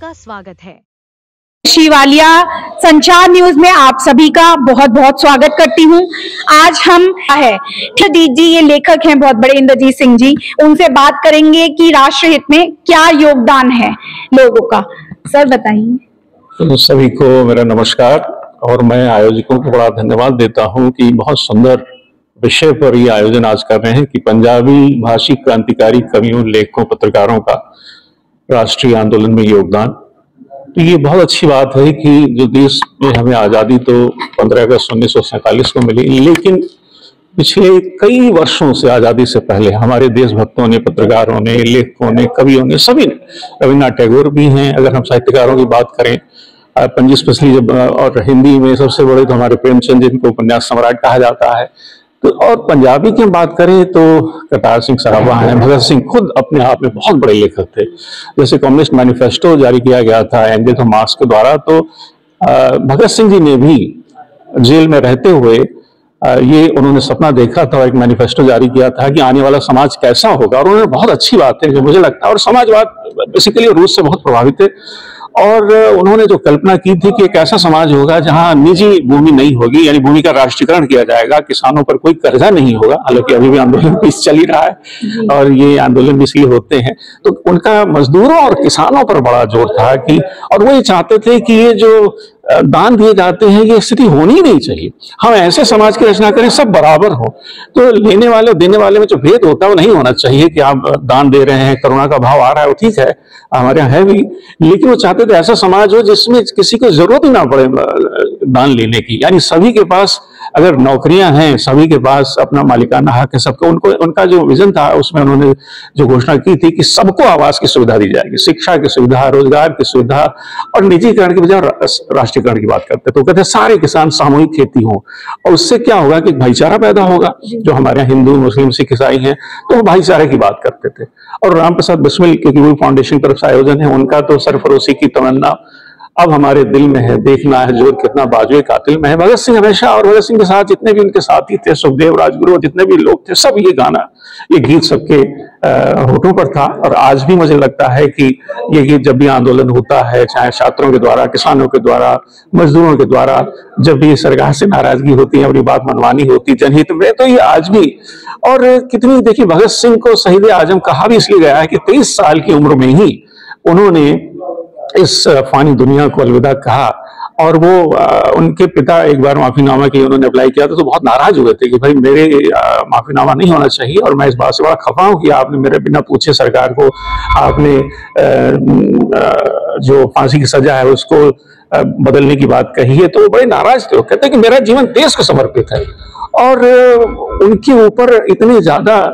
आपका स्वागत है। श्री वालिया संचार न्यूज में आप सभी का बहुत बहुत स्वागत करती हूँ। आज हम इंद्रजीत जी, ये लेखक हैं बहुत बड़े, इंद्रजीत सिंह जी, उनसे बात करेंगे कि राष्ट्र हित में क्या योगदान है लोगों का। सर बताइए। तो सभी को मेरा नमस्कार, और मैं आयोजकों को बड़ा धन्यवाद देता हूँ कि बहुत सुंदर विषय पर ये आयोजन आज कर रहे हैं कि पंजाबी भाषी क्रांतिकारी कवियों, लेखकों, पत्रकारों का राष्ट्रीय आंदोलन में योगदान। तो ये बहुत अच्छी बात है कि जो देश में हमें आज़ादी तो 15 अगस्त 1947 को मिली, लेकिन पिछले कई वर्षों से, आज़ादी से पहले हमारे देशभक्तों ने, पत्रकारों ने, लेखकों ने, कवियों ने, सभी ने, रविन्द्रनाथ टैगोर भी हैं, अगर हम साहित्यकारों की बात करें, पंजी स्पेशली जब, और हिंदी में सबसे बड़े तो हमारे प्रेमचंद, जिनको उपन्यास सम्राट कहा जाता है। तो और पंजाबी की बात करें तो करतार सिंह सराबा हैं, भगत सिंह खुद अपने आप में बहुत बड़े लेखक थे। जैसे कम्युनिस्ट मैनिफेस्टो जारी किया गया था एंजे थॉमस के द्वारा, तो भगत सिंह जी ने भी जेल में रहते हुए ये उन्होंने सपना देखा था, एक मैनिफेस्टो जारी किया था कि आने वाला समाज कैसा होगा, और उन्होंने बहुत अच्छी बात है जो मुझे लगता है, और समाजवाद बेसिकली रूस से बहुत प्रभावित है, और उन्होंने जो कल्पना की थी कि एक ऐसा समाज होगा जहां निजी भूमि नहीं होगी, यानी भूमि का राष्ट्रीयकरण किया जाएगा, किसानों पर कोई कर्जा नहीं होगा। हालांकि अभी भी आंदोलन पीस चल ही रहा है और ये आंदोलन इसलिए होते हैं, तो उनका मजदूरों और किसानों पर बड़ा जोर था कि, और वो ये चाहते थे कि ये जो दान दिए जाते हैं ये स्थिति होनी नहीं चाहिए, हम ऐसे समाज की रचना करें सब बराबर हो। तो लेने वाले और देने वाले में जो भेद होता है वो नहीं होना चाहिए कि आप दान दे रहे हैं, करुणा का भाव आ रहा है, वो ठीक है, हमारे यहाँ है भी, लेकिन वो चाहते थे ऐसा समाज हो जिसमें किसी को जरूरत ही ना पड़े दान लेने की, यानी सभी के पास अगर नौकरियां हैं, सभी के पास अपना मालिकाना हक है, सबको, उनको, उनका जो विजन था उसमें उन्होंने जो घोषणा की थी कि सबको आवास की सुविधा दी जाएगी, शिक्षा की सुविधा, रोजगार की सुविधा, और निजीकरण की बजाय राष्ट्रीयकरण की बात करते तो कहते सारे किसान सामूहिक खेती हो, और उससे क्या होगा कि भाईचारा पैदा होगा। जो हमारे यहाँ हिंदू, मुस्लिम, सिख, ईसाई हैं तो वो भाईचारे की बात करते थे। और राम प्रसाद बिस्मिल, क्योंकि वो फाउंडेशन तरफ से आयोजन है, उनका तो सरफरोशी की तमन्ना अब हमारे दिल में है, देखना है जोर कितना बाजुए कातिल में है। भगत सिंह हमेशा, और भगत सिंह के साथ जितने भी उनके साथी थे, सुखदेव, राजगुरु, जितने भी लोग थे, सब ये गाना, ये गीत सबके होठों पर था। और आज भी मुझे लगता है कि ये गीत जब भी आंदोलन होता है, चाहे छात्रों के द्वारा, किसानों के द्वारा, मजदूरों के द्वारा, जब भी सरकार से नाराजगी होती है, अपनी बात मनवानी होती जनहित में, तो ये आज भी। और कितनी, देखिए, भगत सिंह को शहीद आजम कहा भी इसलिए गया है कि 23 साल की उम्र में ही उन्होंने इस फानी दुनिया को अलविदा कहा। और वो उनके पिता एक बार माफीनामा के उन्होंने अप्लाई किया था, तो बहुत नाराज हुए थे कि भाई मेरे माफीनामा नहीं होना चाहिए, और मैं इस बात से बड़ा खफा हूं कि आपने मेरे बिना पूछे सरकार को, आपने जो फांसी की सजा है उसको बदलने की बात कही है। तो वो बड़े नाराज थे, वो कहते हैं कि मेरा जीवन देश को समर्पित है। और उनके ऊपर इतने ज्यादा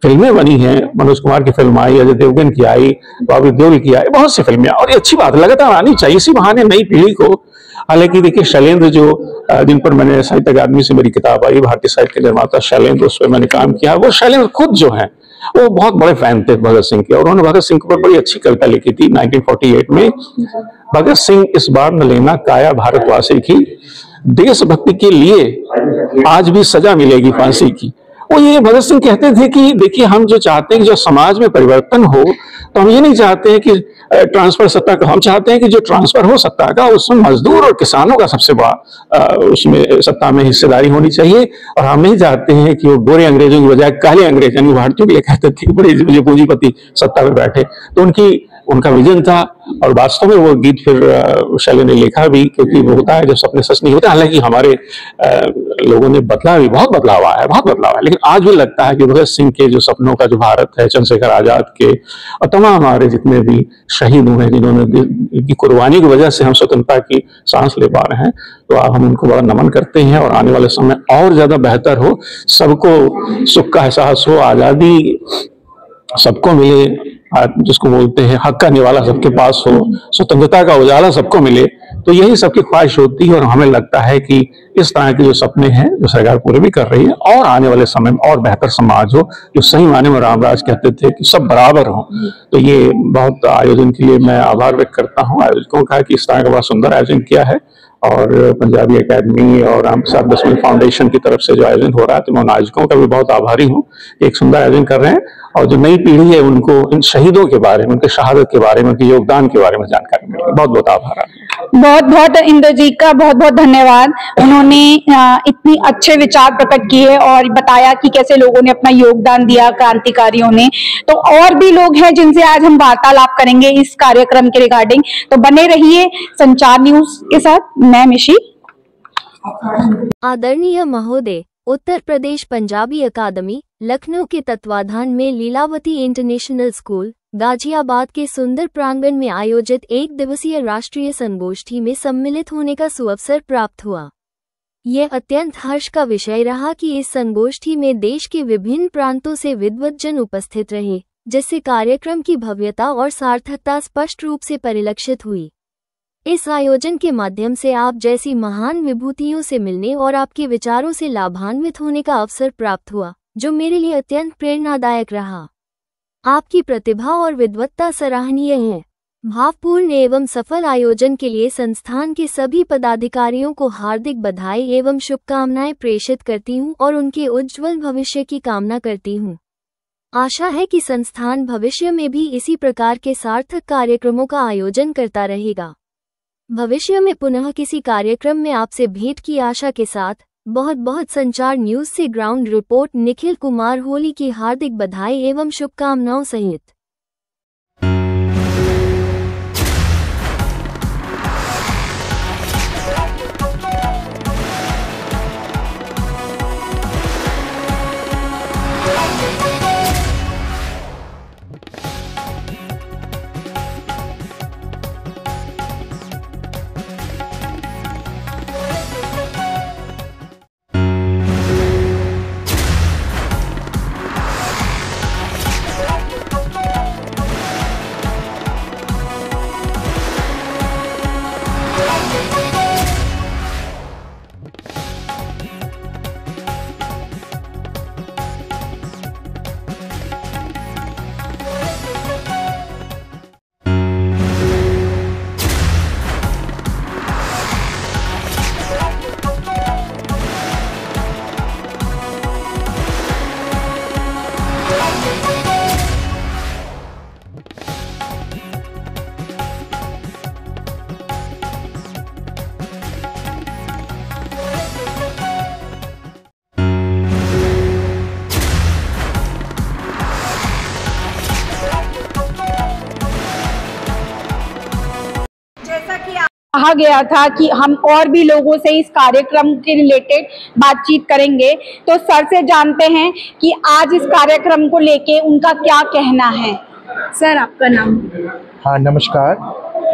फिल्में बनी हैं, मनोज कुमार की फिल्म आई, अजय देवगन की आई, बॉबी देओल की आई, बहुत सी फिल्में, और ये अच्छी बात लगातार आनी चाहिए, इसी बहाने नई पीढ़ी को। हालांकि देखिए, शैलेंद्र, जो जिन पर मैंने साहित्य अकादमी से मेरी किताब आई, भारतीय साहित्य के निर्माता शैलेंद्र, उस पर मैंने काम किया, वो शैलेंद्र खुद जो है वो बहुत बड़े फैन थे भगत सिंह के, और उन्होंने भगत सिंह पर बड़ी अच्छी कविता लिखी थी 1948 में। भगत सिंह इस बार न लेना काया भारतवासी की, देशभक्ति के लिए आज भी सजा मिलेगी फांसी की। वो ये भगत सिंह कहते थे कि देखिए, हम जो चाहते हैं कि जो समाज में परिवर्तन हो, तो हम ये नहीं चाहते हैं कि ट्रांसफर सत्ता का, हम चाहते हैं कि जो ट्रांसफर हो सत्ता का, उसमें मजदूर और किसानों का सबसे बड़ा उसमें सत्ता में हिस्सेदारी होनी चाहिए। और हम नहीं चाहते हैं कि वो गोरे अंग्रेजों की बजाय काले अंग्रेज, यानी भारतीयों के लिए कहते थे बड़े जो पूंजीपति सत्ता में बैठे, तो उनका विजन था। और वास्तव में वो गीत फिर शैलेंद्र ने लिखा भी, क्योंकि वो होता है जब सपने सच नहीं होते। हालांकि हमारे लोगों ने बदला भी, बहुत बदलाव आया है, बहुत बदलाव है, लेकिन आज भी लगता है कि भगत सिंह के जो सपनों का जो भारत है, चंद्रशेखर आजाद के, और तमाम हमारे जितने भी शहीद हुए, जिन्होंने कुर्बानी की वजह से हम स्वतंत्रता की सांस ले पा रहे हैं, तो हम उनको बड़ा नमन करते हैं। और आने वाले समय और ज्यादा बेहतर हो, सबको सुख का एहसास हो, आजादी सबको मिले, जिसको बोलते हैं हक का निवाला सबके पास हो, स्वतंत्रता का उजाला सबको मिले, तो यही सबकी ख्वाहिश होती है और हमें लगता है कि इस तरह के जो सपने हैं जो सरकार पूरे भी कर रही है और आने वाले समय में और बेहतर समाज हो, जो सही माने में रामराज कहते थे कि सब बराबर हो। तो ये बहुत आयोजन के लिए मैं आभार व्यक्त करता हूँ आयोजकों का कि इस तरह का बहुत सुंदर आयोजन किया है। और पंजाबी एकेडमी और राम प्रसाद बिस्मिल फाउंडेशन की तरफ से जो आयोजन हो रहा है तो मैं उन आयोजकों का भी बहुत आभारी हूँ। एक सुंदर आयोजन कर रहे हैं और जो नई पीढ़ी है उनको इन शहीदों के बारे में, उनके शहादत के बारे में, उनके योगदान के बारे में जानकारी मिलेगी। बहुत बहुत आभार। बहुत बहुत इंद्र जी का बहुत बहुत धन्यवाद। उन्होंने इतनी अच्छे विचार प्रकट किए और बताया कि कैसे लोगों ने अपना योगदान दिया, क्रांतिकारियों ने। तो और भी लोग हैं जिनसे आज हम वार्तालाप करेंगे इस कार्यक्रम के रिगार्डिंग, तो बने रहिए संचार न्यूज के साथ। मैं मिशी। आदरणीय महोदय, उत्तर प्रदेश पंजाबी अकादमी लखनऊ के तत्वाधान में लीलावती इंटरनेशनल स्कूल गाजियाबाद के सुंदर प्रांगण में आयोजित एक दिवसीय राष्ट्रीय संगोष्ठी में सम्मिलित होने का सुअवसर प्राप्त हुआ। यह अत्यंत हर्ष का विषय रहा कि इस संगोष्ठी में देश के विभिन्न प्रांतों से विद्वज्जन उपस्थित रहे, जिससे कार्यक्रम की भव्यता और सार्थकता स्पष्ट रूप से परिलक्षित हुई। इस आयोजन के माध्यम से आप जैसी महान विभूतियों से मिलने और आपके विचारों से लाभान्वित होने का अवसर प्राप्त हुआ, जो मेरे लिए अत्यंत प्रेरणादायक रहा। आपकी प्रतिभा और विद्वत्ता सराहनीय है। भावपूर्ण एवं सफल आयोजन के लिए संस्थान के सभी पदाधिकारियों को हार्दिक बधाई एवं शुभकामनाएं प्रेषित करती हूं और उनके उज्जवल भविष्य की कामना करती हूं। आशा है कि संस्थान भविष्य में भी इसी प्रकार के सार्थक कार्यक्रमों का आयोजन करता रहेगा। भविष्य में पुनः किसी कार्यक्रम में आपसे भेंट की आशा के साथ बहुत बहुत संचार न्यूज से ग्राउंड रिपोर्ट निखिल कुमार होली की हार्दिक बधाई एवं शुभकामनाओं सहित। कहा गया था कि हम और भी लोगों से इस कार्यक्रम के रिलेटेड बातचीत करेंगे, तो सर से जानते हैं कि आज इस कार्यक्रम को लेके उनका क्या कहना है। सर, आपका नाम? हाँ, नमस्कार।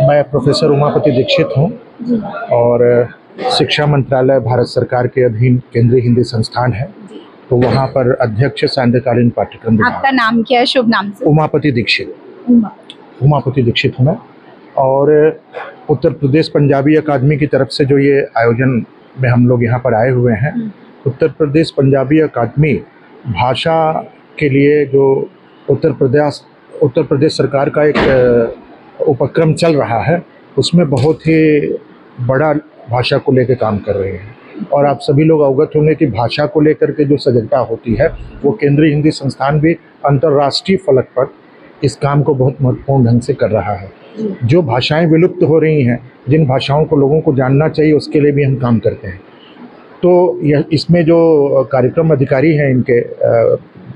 मैं प्रोफेसर उमापति दीक्षित हूँ और शिक्षा मंत्रालय भारत सरकार के अधीन केंद्रीय हिंदी संस्थान है, तो वहाँ पर अध्यक्ष सान्ध्यकालीन पाठ्यक्रम। आपका नाम क्या है, शुभ नाम से? उमापति दीक्षित। उमापति दीक्षित हूँ मैं। और उत्तर प्रदेश पंजाबी अकादमी की तरफ से जो ये आयोजन में हम लोग यहाँ पर आए हुए हैं, उत्तर प्रदेश पंजाबी अकादमी भाषा के लिए जो उत्तर प्रदेश सरकार का एक उपक्रम चल रहा है, उसमें बहुत ही बड़ा भाषा को लेकर काम कर रहे हैं। और आप सभी लोग अवगत होंगे कि भाषा को लेकर के जो सजगता होती है, वो केंद्रीय हिंदी संस्थान भी अंतर्राष्ट्रीय फलक पर इस काम को बहुत महत्वपूर्ण ढंग से कर रहा है। जो भाषाएं विलुप्त हो रही हैं, जिन भाषाओं को लोगों को जानना चाहिए, उसके लिए भी हम काम करते हैं। तो यह इसमें जो कार्यक्रम अधिकारी हैं, इनके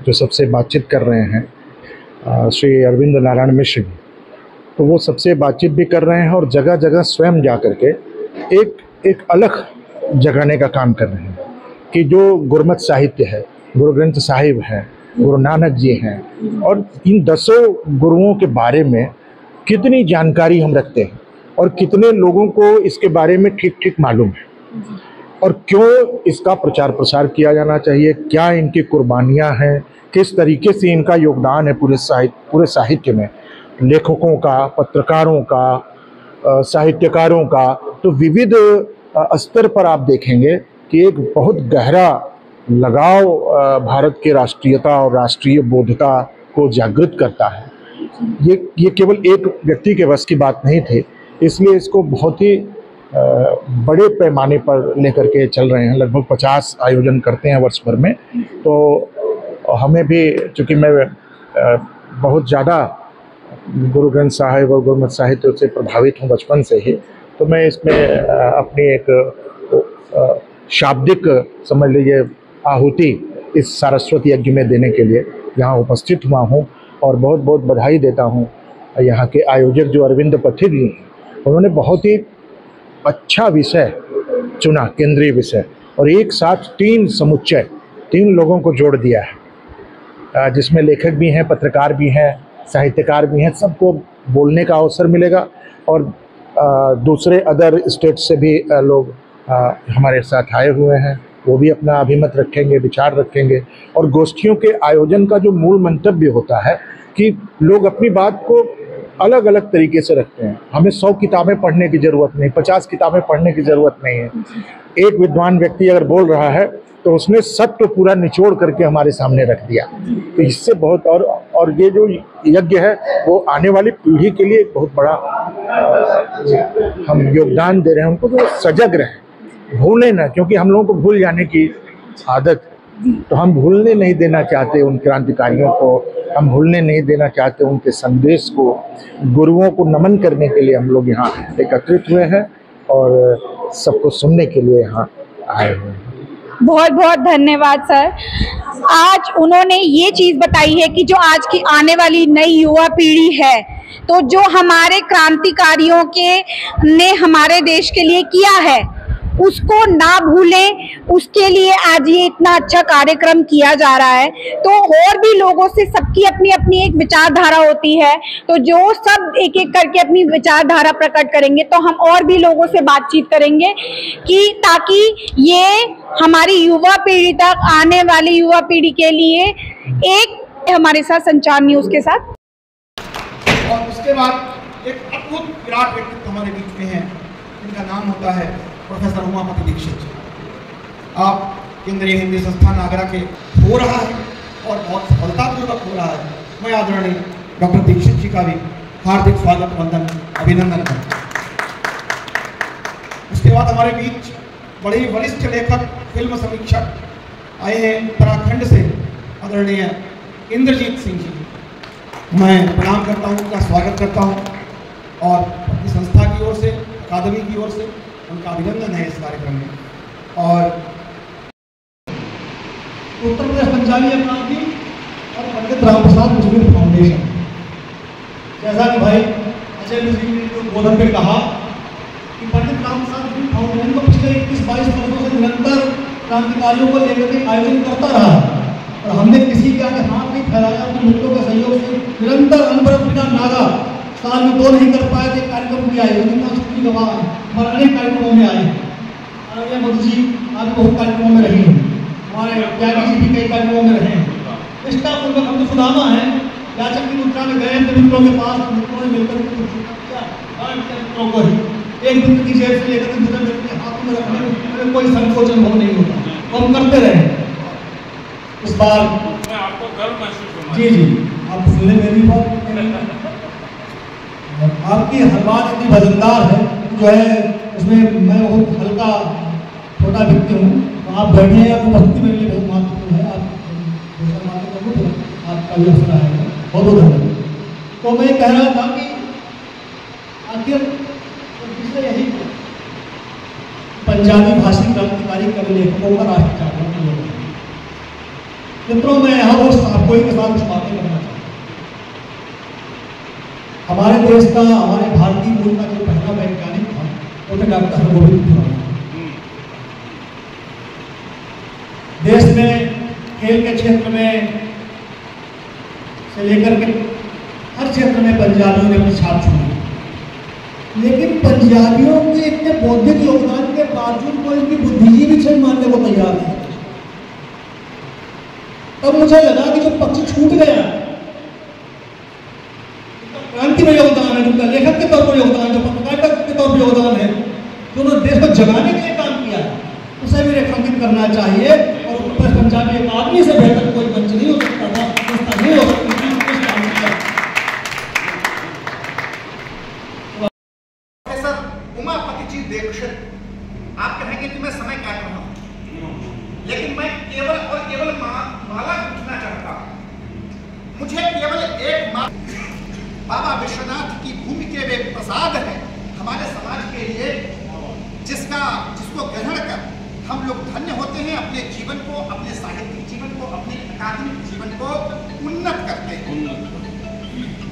जो सबसे बातचीत कर रहे हैं श्री अरविंद नारायण मिश्र जी, तो वो सबसे बातचीत भी कर रहे हैं और जगह जगह स्वयं जा कर के एक अलग जगाने का काम कर रहे हैं कि जो गुरमत साहित्य है, गुरु ग्रंथ साहिब है, गुरु नानक जी हैं, और इन 10 गुरुओं के बारे में कितनी जानकारी हम रखते हैं और कितने लोगों को इसके बारे में ठीक ठीक मालूम है, और क्यों इसका प्रचार प्रसार किया जाना चाहिए, क्या इनकी कुर्बानियां हैं, किस तरीके से इनका योगदान है पूरे साहित्य में, लेखकों का, पत्रकारों का, साहित्यकारों का, तो विविध स्तर पर आप देखेंगे कि एक बहुत गहरा लगाव भारत के राष्ट्रीयता और राष्ट्रीय बोधता को जागृत करता है। ये केवल एक व्यक्ति के बस की बात नहीं थी, इसलिए इसको बहुत ही बड़े पैमाने पर लेकर के चल रहे हैं। लगभग 50 आयोजन करते हैं वर्ष भर में। तो हमें भी, चूँकि मैं बहुत ज़्यादा गुरु ग्रंथ साहिब और गुरमत साहित्य से प्रभावित हूँ बचपन से ही, तो मैं इसमें अपनी एक शाब्दिक समझ लीजिए आहुति इस सारस्वत यज्ञ में देने के लिए यहाँ उपस्थित हुआ हूँ और बहुत बहुत बधाई देता हूँ यहाँ के आयोजक जो अरविंद पथिक जी हैं। उन्होंने बहुत ही अच्छा विषय चुना, केंद्रीय विषय, और एक साथ 3 समुच्चय 3 लोगों को जोड़ दिया है, जिसमें लेखक भी हैं, पत्रकार भी हैं, साहित्यकार भी हैं। सबको बोलने का अवसर मिलेगा और दूसरे अदर स्टेट से भी लोग हमारे साथ आए हुए हैं, वो भी अपना अभिमत रखेंगे, विचार रखेंगे। और गोष्ठियों के आयोजन का जो मूल मंतव्य होता है कि लोग अपनी बात को अलग अलग तरीके से रखते हैं। हमें 100 किताबें पढ़ने की ज़रूरत नहीं, 50 किताबें पढ़ने की ज़रूरत नहीं है। एक विद्वान व्यक्ति अगर बोल रहा है तो उसने सत्य पूरा निचोड़ करके हमारे सामने रख दिया। तो इससे बहुत और ये जो यज्ञ है वो आने वाली पीढ़ी के लिए बहुत बड़ा हम योगदान दे रहे हैं उनको, तो सजग रहें, भूलें ना, क्योंकि हम लोगों को भूल जाने की आदत, तो हम भूलने नहीं देना चाहते उन क्रांतिकारियों को, हम भूलने नहीं देना चाहते उनके संदेश को। गुरुओं को नमन करने के लिए हम लोग यहाँ एकत्रित हुए हैं और सबको सुनने के लिए यहाँ आए हुए हैं। बहुत बहुत धन्यवाद सर। आज उन्होंने ये चीज बताई है कि जो आज की आने वाली नई युवा पीढ़ी है, तो जो हमारे क्रांतिकारियों ने हमारे देश के लिए किया है उसको ना भूलें, उसके लिए आज ये इतना अच्छा कार्यक्रम किया जा रहा है। तो और भी लोगों से, सबकी अपनी अपनी एक विचारधारा होती है, तो जो सब एक एक करके अपनी विचारधारा प्रकट करेंगे तो हम और भी लोगों से बातचीत करेंगे कि ताकि ये हमारी युवा पीढ़ी तक, आने वाली युवा पीढ़ी के लिए एक हमारे साथ संचार न्यूज के साथ। और उसके बाद एक अद्भुत विराट व्यक्तित्व हमारे बीच में है, जिनका नाम होता है प्रोफेसर उमापति दीक्षित। आप केंद्रीय हिंदी संस्थान आगरा के हो रहा है और बहुत सफलतापूर्वक हो रहा है। मैं आदरणीय डॉक्टर दीक्षित जी का भी हार्दिक स्वागत, वंदन, अभिनंदन करता हूं। उसके बाद हमारे बीच बड़े वरिष्ठ लेखक, फिल्म समीक्षक आए हैं उत्तराखंड से, आदरणीय इंद्रजीत सिंह जी। मैं प्रणाम करता हूं, उनका स्वागत करता हूं और अपनी संस्था की ओर से, अकादमी की ओर से उनका अभिनंदन है इस कार्यक्रम में। और उत्तर प्रदेश पंजाबी अकादमी और पंडित राम प्रसाद मुस्लिम फाउंडेशन, जैसा कि भाई अजय मिश्री ने जो बोधन में कहा कि पंडित राम प्रसाद मुस्लिम फाउंडेशन को पिछले 21-22 वर्षों से निरंतर क्रांतिकारियों को लेकर के आयोजन करता रहा और हमने किसी के आगे हाथ नहीं फैलाया। अपने मित्रों के सहयोग से निरंतर अनवरत बिना नागा, साल में 2 नहीं कर पाए थे कार्यक्रम की आयोजन का छुट्टी गवाह हमारे अनेक कार्यक्रमों में आए। आनंद मधु जी आज बहुत कार्यक्रमों में रही हैं, हमारे त्यागी जी भी कई कार्यक्रमों में रहे हैं। निष्ठापूर्वक हम तो सुदामा है, याचक की मुद्रा में गए थे मित्रों के पास, मित्रों ने मिलकर मित्रों को ही एक मित्र की जेब से लेकर दूसरे मित्र के हाथों में रखने में कोई संकोच अनुभव नहीं होता, तो हम करते रहे। इस बार आपको गर्व महसूस होगा। जी आप सुनने मेरी बात, आपकी हर बात इतनी वजनदार है, जो है उसमें मैं बहुत हल्का छोटा व्यक्ति हूँ, तो आप बैठे हैं, आपको उपस्थिति मेरे लिए बहुत महत्वपूर्ण है। आप आपका भी अवसर आएगा, बहुत बहुत धन्यवाद। तो मैं कह रहा था कि आखिर विषय यही पंजाबी भाषी क्रांतिकारी कवि लेखकों का राष्ट्रीय जागरण की योजना। मित्रों, मैं यहाँ वो आपको के साथ कुछ बातें करना चाहता हूँ। हमारे देश का, हमारे भारतीय मूल का जो पहला वैज्ञानिक था वो थे डॉक्टर हरगोविंद खुराना। देश में खेल के क्षेत्र में से लेकर के हर क्षेत्र में पंजाबियों ने अपनी छाप छोड़ी, लेकिन पंजाबियों के इतने बौद्धिक योगदान के बावजूद कोई इनकी बुद्धिजीवी क्षण मानने को तैयार नहीं। तब मुझे लगा कि जो पक्ष छूट गया, क्रांति में योगदान है, जिनका लेखक के तौर पर योगदान, जो पत्रकारिता के तौर पर योगदान है, देश को जगाने के लिए काम किया है, उसे भी रेखांकित करना चाहिए। और उत्तर पंजाबी अकादमी से बेहतर कोई मंच नहीं हो सकता था, संस्था नहीं हो सकती थी उस काम किया। प्रोफेसर उमापति जी दीक्षित, आप कहेंगे कि मैं समय काट रहा हूं, लेकिन मैं केवल और केवल माला पूछना चाहता हूं। मुझे केवल एक बाबा विश्वनाथ की भूमि के वे प्रसाद है हमारे समाज के लिए, जिसको ग्रहण कर हम लोग धन्य होते हैं, अपने जीवन को, अपने साहित्यिक जीवन को, अपने अकादमिक जीवन को उन्नत करते हैं।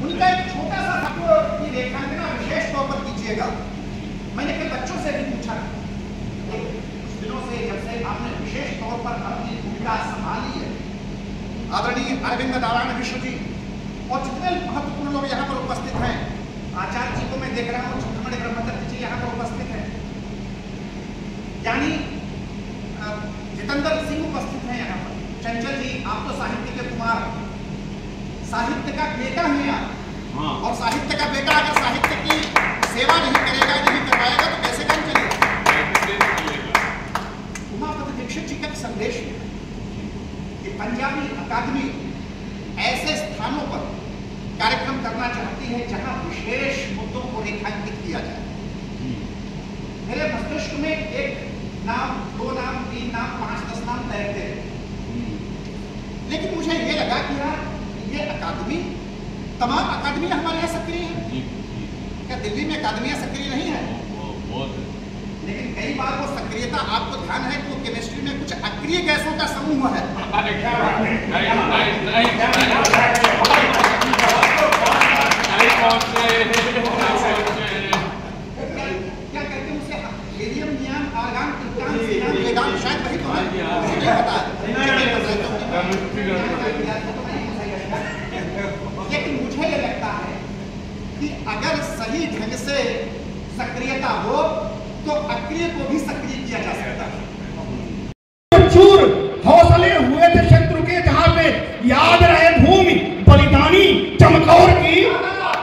उनका एक छोटा सा की रेखांकना विशेष तौर पर कीजिएगा। मैंने कई बच्चों से भी पूछा, कुछ दिनों से जब से आपने विशेष तौर पर अपनी भूमिका संभाली है, आदरणीय अरविंद नारायण मिश्र जी और जितने महत्वपूर्ण लोग यहाँ पर उपस्थित हैं, आचार्य जी को मैं देख रहा हूँ, चिंतामणि ब्रह्मदत्त जी यहाँ पर उपस्थित हैं, यानी जितेंद्र सिंह उपस्थित हैं यहाँ पर, चंचल जी, आप तो साहित्य के कुमार, साहित्य का बेटा हैं आप, और साहित्य का बेटा अगर साहित्य की सेवा नहीं करेगा, नहीं करवाएगा तो कैसे काम चलेगा। उमापति दीक्षित जी का संदेश है कि पंजाबी अकादमी ऐसे स्थानों पर कार्यक्रम करना चाहती है जहां विशेष मुद्दों को रेखांकित किया जाए। मेरे मस्तिष्क में एक नाम, 2 नाम, 3 नाम, 5, 10 नाम तैरते हैं, लेकिन मुझे ये लगा कि यार ये अकादमी, तमाम अकादमियां हमारे यहाँ सक्रिय हैं। क्या दिल्ली में अकादमियां सक्रिय नहीं है? लेकिन कई बार वो सक्रियता, आपको ध्यान है कि वो केमिस्ट्री में कुछ अक्रिय गैसों का समूह है। क्या कहते हैं उसे? Helium, neon, argon, krypton, silicon, वेगान, शायद वही तो है, मुझे नहीं पता। लेकिन मुझे ये लगता है कि अगर सही ढंग से सक्रियता हो तो अक्रिय को भी सक्रिय किया जा सकता है। चूर हौसले हुए थे शत्रु के, जहां पे याद रहे भूमि बलिदानी चमकौर की,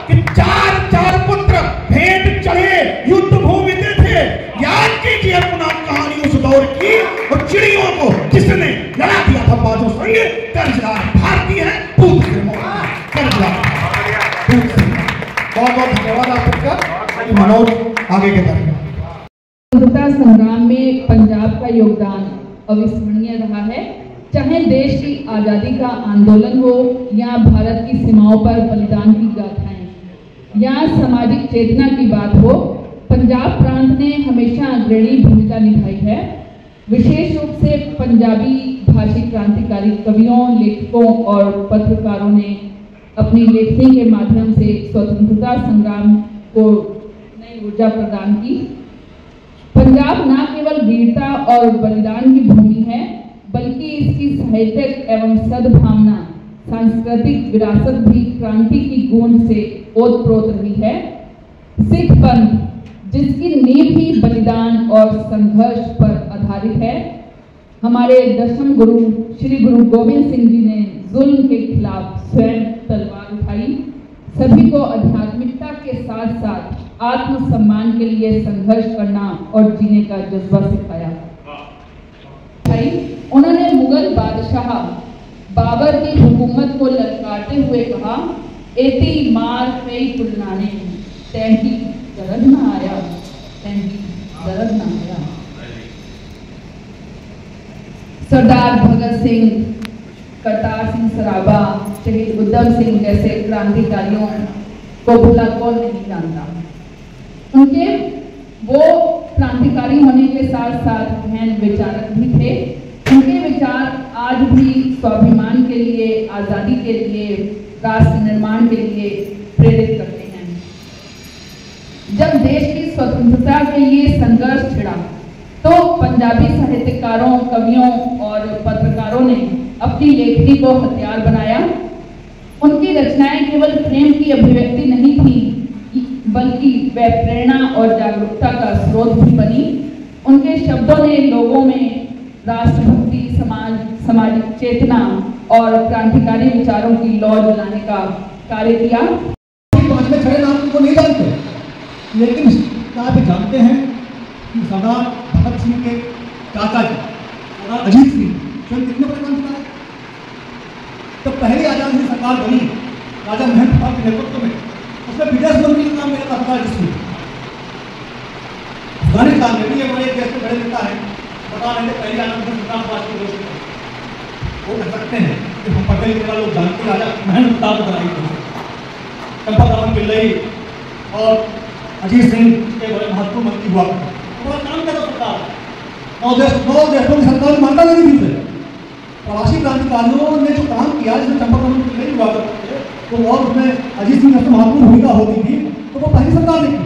कि 4 पुत्र भेंट चढ़े युद्ध भूमि में थे। याद कीजिए पुनः कहानी उस दौर की, और चिड़ियों को जिसने लड़ा दिया था बाजों संग, कर्जदार भारतीय है, पूत कर्जदार। बहुत बहुत धन्यवाद आप सबका। मनोज आगे के बारे में। स्वतंत्रता संग्राम में पंजाब का योगदान अविस्मरणीय रहा है। चाहे देश की आज़ादी का आंदोलन हो या भारत की सीमाओं पर बलिदान की गाथाएं या सामाजिक चेतना की बात हो, पंजाब प्रांत ने हमेशा अग्रणी भूमिका निभाई है। विशेष रूप से पंजाबी भाषी क्रांतिकारी कवियों, लेखकों और पत्रकारों ने अपनी लेखनी के माध्यम से स्वतंत्रता संग्राम को नई ऊर्जा प्रदान की। पंजाब न केवल वीरता और बलिदान की भूमि है, बल्कि इसकी साहित्यिक एवं सद्भावना, सांस्कृतिक विरासत भी क्रांति की गूंज से ओतप्रोत रही है। सिख पंथ, जिसकी नींव ही बलिदान और संघर्ष पर आधारित है, हमारे दशम गुरु श्री गुरु गोविंद सिंह जी ने जुल्म के खिलाफ स्वयं तलवार उठाई, सभी को आध्यात्मिकता के साथ साथ आत्मसम्मान के लिए संघर्ष करना और जीने का जज्बा सिखाया। उन्होंने मुगल बादशाह बाबर की हुकूमत को ललकारते हुए कहा, एती मार कई पुरनाने, तैंती दर्द न आया, तैंती दर्द न आया। सरदार भगत सिंह, करतार सिंह सराबा, शहीद उधम सिंह जैसे क्रांतिकारियों को भला कौन नहीं जानता। उनके वो क्रांतिकारी होने के साथ साथ गहन विचारक भी थे। उनके विचार आज भी स्वाभिमान के लिए, आज़ादी के लिए, राष्ट्र निर्माण के लिए प्रेरित करते हैं। जब देश की स्वतंत्रता के लिए संघर्ष छिड़ा तो पंजाबी साहित्यकारों, कवियों और पत्रकारों ने अपनी लेखनी को हथियार बनाया। उनकी रचनाएं केवल प्रेम की अभिव्यक्ति नहीं थी, बल्कि वह प्रेरणा और जागरूकता का स्रोत भी बनी। उनके शब्दों ने लोगों में राष्ट्रभक्ति, सामाजिक चेतना और क्रांतिकारी विचारों की लौ जलाने का कार्य किया। पांच में खड़े नाम को नहीं जानते, लेकिन आप जानते हैं कि सरदार भगत सिंह के चाचा जी सरदार अजीत सिंह स्वयं कितने बड़े क्रांतिकारी। जब पहली आजाद हिंद सरकार बनी राजा महेंद्र प्रताप के नेतृत्व में, उसमें विदेश मंत्री का नाम मेरा था सरदार जिसमें अफगानिस्तान में भी ये बड़े देश के बड़े नेता है, बता रहे थे पहली आजाद हिंद सरकार के दोस्त वो कह सकते हैं कि हम पटेल के लोग जानते राजा महेंद्र प्रताप बनाई चंपाराम पिल्लई और अजीत सिंह के बड़े महत्वपूर्ण मंत्री हुआ पूरा काम कर सरकार 9 देशों की सरकार मानता नहीं थी। प्रवासी क्रांतिकारियों ने जो काम किया जिसमें चंपाराम पिल्लई हुआ करते थे तो और उसमें अजीत सिंह की महत्वपूर्ण भूमिका होती थी, तो वो पहली सरकार ने की।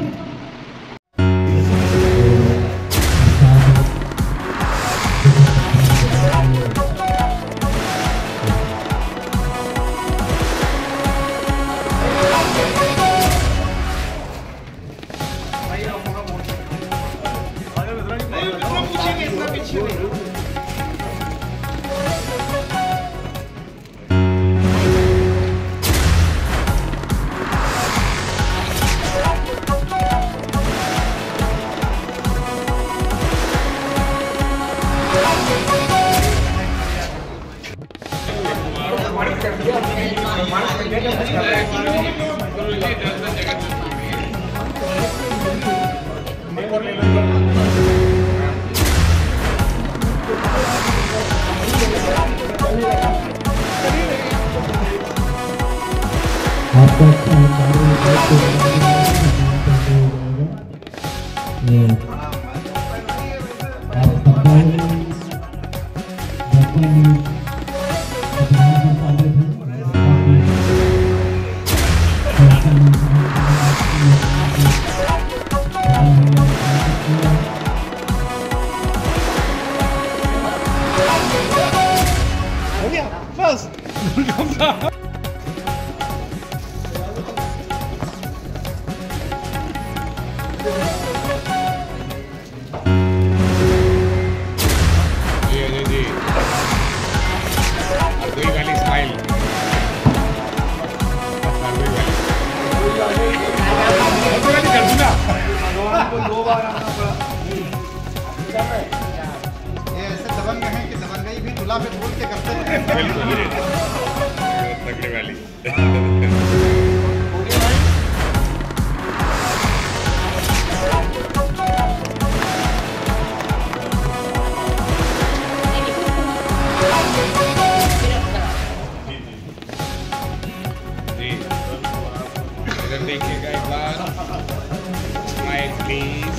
ऐसे दबंग हैं कि दबंगई भी दूल्हा पे बोल के करते हैं। तगड़ी वाली। इधर देखिएगा एक बार, स्माइल प्लीज।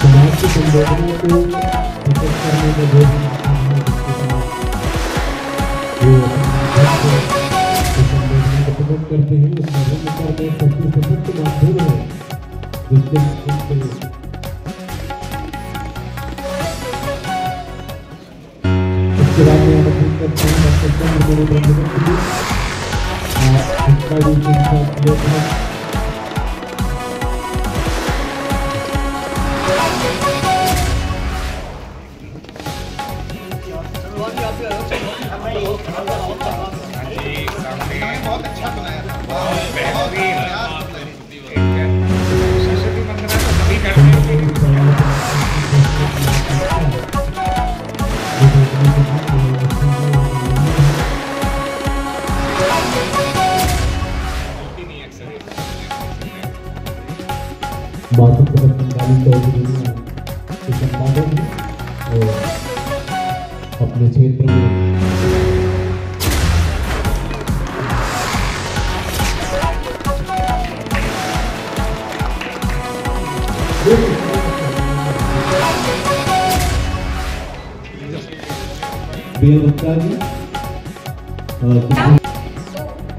समाज की संवेदना को प्रकट करने का जो संवेदना को प्रकट करते हैं, उसमें रंग करने सबसे सशक्त माध्यम है जिससे इसके बाद में हम अपनी करते हैं डॉक्टर चंद्र ब्रह्मदत्त जी लेखक बहुत अच्छा बनाया था, बहुत बेहतरीन। सरस्वती वंदना तो सभी करते हैं। माधव चौधरी के संपादक और अपने क्षेत्र में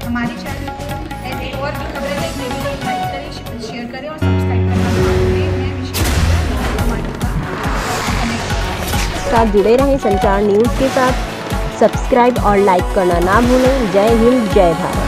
हमारे चैनल को ऐसे और भी खबरें देखने के लिए लाइक करें, शेयर करें और सब्सक्राइब करना ना भूलें। मैं विशेष साथ जुड़े रहें संचार न्यूज़ के साथ। सब्सक्राइब और लाइक करना ना भूलें। जय हिंद, जय भारत।